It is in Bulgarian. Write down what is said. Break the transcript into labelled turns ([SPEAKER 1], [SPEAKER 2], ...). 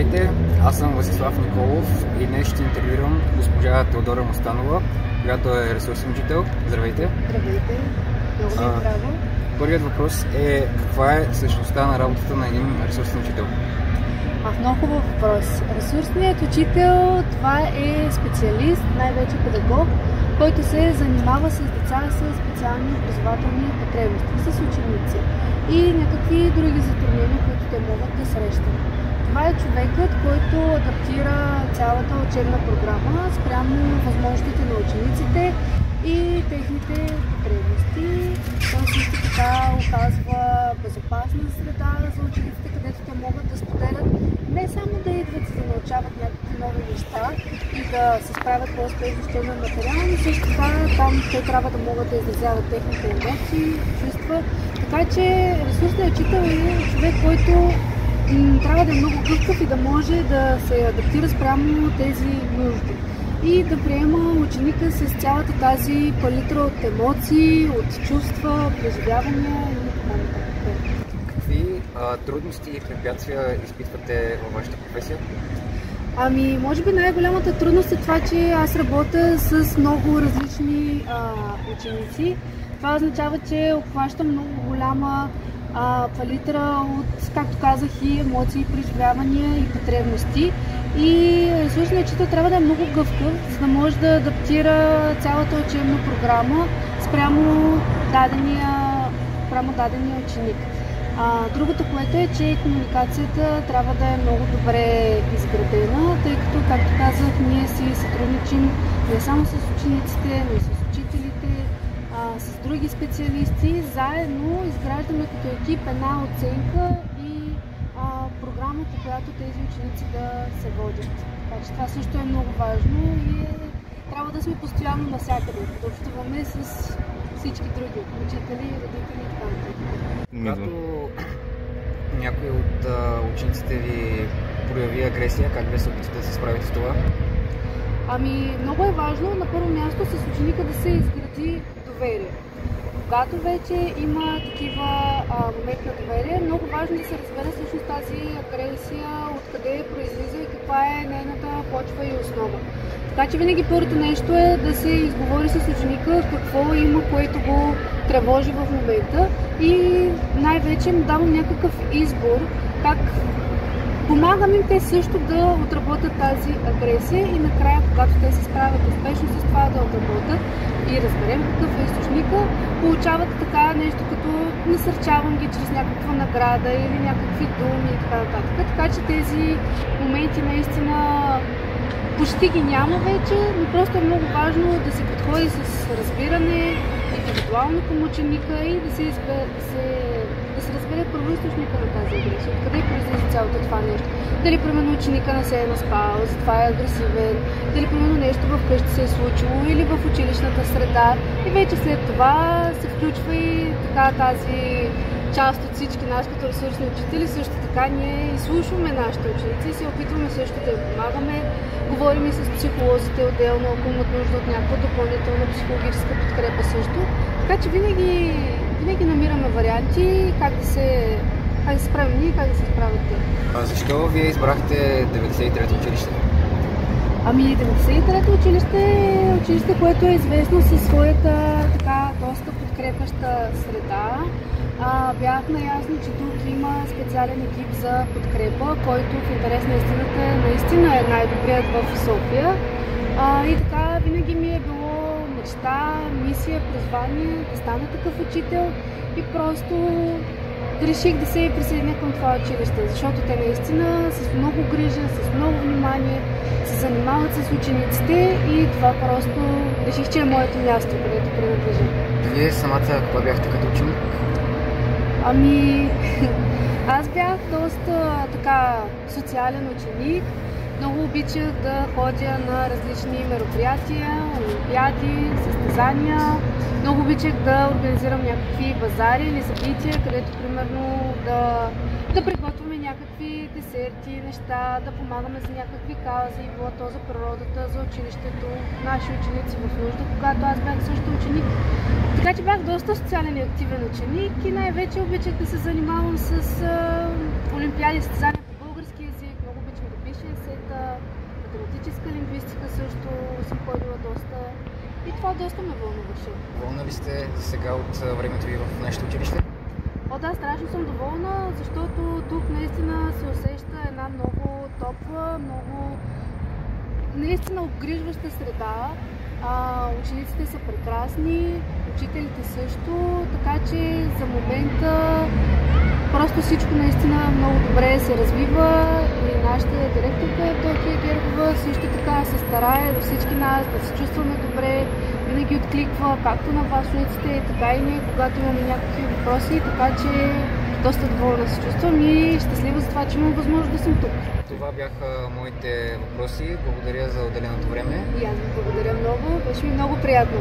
[SPEAKER 1] Здравейте, аз съм Васислав Николов и днес ще интервюирам госпожа Теодора Мостанова, която е ресурсен учител. Здравейте!
[SPEAKER 2] Здравейте! Много ми е драго.
[SPEAKER 1] Първият въпрос е: каква е същността на работата на един ресурсен учител?
[SPEAKER 2] Много хубав въпрос. Ресурсният учител, това е специалист, най-вече педагог, който се занимава с деца с специални образователни потребности, с ученици и някакви други затруднения, които те могат да срещат. Това е човекът, който адаптира цялата учебна програма спрямо възможностите на учениците и техните потребности. Той също така оказва безопасна среда за учениците, където те могат да споделят не само да идват за да научават някакви нови неща и да се справят по-успешно с учебния материал, но също така там те трябва да могат да изразяват техните емоции, чувства. Така че ресурсният учител е човек, който трябва да е много гъвкав и да може да се адаптира спрямо тези нужди и да приема ученика с цялата тази палитра от емоции, от чувства, преживявания и така нататък.
[SPEAKER 1] Какви трудности и препятствия изпитвате във вашата професия?
[SPEAKER 2] Може би най-голямата трудност е това, че аз работя с много различни ученици. Това означава, че обхващам много голяма палитра от, както казах, и емоции, преживявания и потребности. И ресурсният учител трябва да е много гъвкав, за да може да адаптира цялата учебна програма спрямо дадения ученик. Другото, което е, че комуникацията трябва да е много добре изградена, тъй като, както казах, ние си сътрудничим не само с учениците, но и с учителите, с други специалисти. Заедно изграждаме като екип една оценка и програма, по която тези ученици да се водят. Така че това също е много важно и трябва да сме постоянно навсякъде, да общуваме с всички други учители, родители и така нататък.
[SPEAKER 1] Когато някой от учениците ви прояви агресия, как вие се опитате да се справите с това?
[SPEAKER 2] Много е важно на първо място с ученика да се изгради доверие. Когато вече има такива моменти на доверие, е много важно да се разбере всъщност тази агресия, откъде произлиза и каква е нейната почва и основа. Така че винаги първото нещо е да се изговори с ученика какво има, което го тревожи в момента и най-вече му давам някакъв избор, как помагам им те също да отработят тази агресия и накрая, когато те се справят успешно с това да отработят и разберем какъв е източника, получават така нещо като насърчавам ги чрез някаква награда или някакви думи и така нататък. Така че тези моменти наистина почти ги няма вече, но просто е много важно да се подходи с разбиране, индивидуално към ученика и да се разбере първоизточника на тази агресия, откъде произлиза цялото това нещо. Дали примерно ученика не се е наспал, затова е агресивен, дали примерно нещо в къщи се е случило или в училищната среда. И вече след това се включва и така тази част от всички нас като ресурсни учители. Също така ние изслушваме нашите ученици и се опитваме също да им помагаме. Говорим и с психолозите отделно, ако имат нужда от някаква допълнителна психологическа подкрепа също. Така че винаги намираме варианти как да се справим ние и как да се справят те.
[SPEAKER 1] Защо вие избрахте 93-то училище?
[SPEAKER 2] 93-то училище е училище, което е известно със своята така доста подкрепяща среда. Бях наясно, че тук има специален екип за подкрепа, който в интерес на истината наистина е най-добрият в София. И така винаги ми е било мечта, мисия, призвание да стана такъв учител и просто реших да се присъединя към това училище, защото те наистина с много грижа, с много внимание се занимават с учениците и това просто реших, че е моето място, където принадлежа.
[SPEAKER 1] Вие самата каква бяхте като ученик?
[SPEAKER 2] Аз бях доста така социален ученик. Много обичах да ходя на различни мероприятия, олимпиади, състезания. Много обичах да организирам някакви базари или събития, където примерно да приготвяме някакви десерти, неща, да помагаме за някакви каузи, било то за природата, за училището, наши ученици в нужда, когато аз бях също ученик. Така че бях доста социален и активен ученик и най-вече обичах да се занимавам с олимпиади, състезания по български език, много обичам да висшия сета, математическа лингвистика също съм ходила доста и това доста ме вълнуваше.
[SPEAKER 1] Доволна ли сте за сега от времето ви в нашето училище?
[SPEAKER 2] О, да, страшно съм доволна, защото тук наистина се усеща една много топла, много наистина обгрижваща среда. Учениците са прекрасни, учителите също, така че за момента просто всичко наистина много добре се развива и нашата директорка Евдокия Гергова също така се старае до всички нас да се чувстваме добре, винаги откликва както на вас учениците, така и ние, когато имаме някакви въпроси, така че доста доволна се чувствам и щастлива за това, че имам възможност да съм тук.
[SPEAKER 1] Това бяха моите въпроси. Благодаря за отделеното време.
[SPEAKER 2] И аз ви благодаря много. Беше ми много приятно.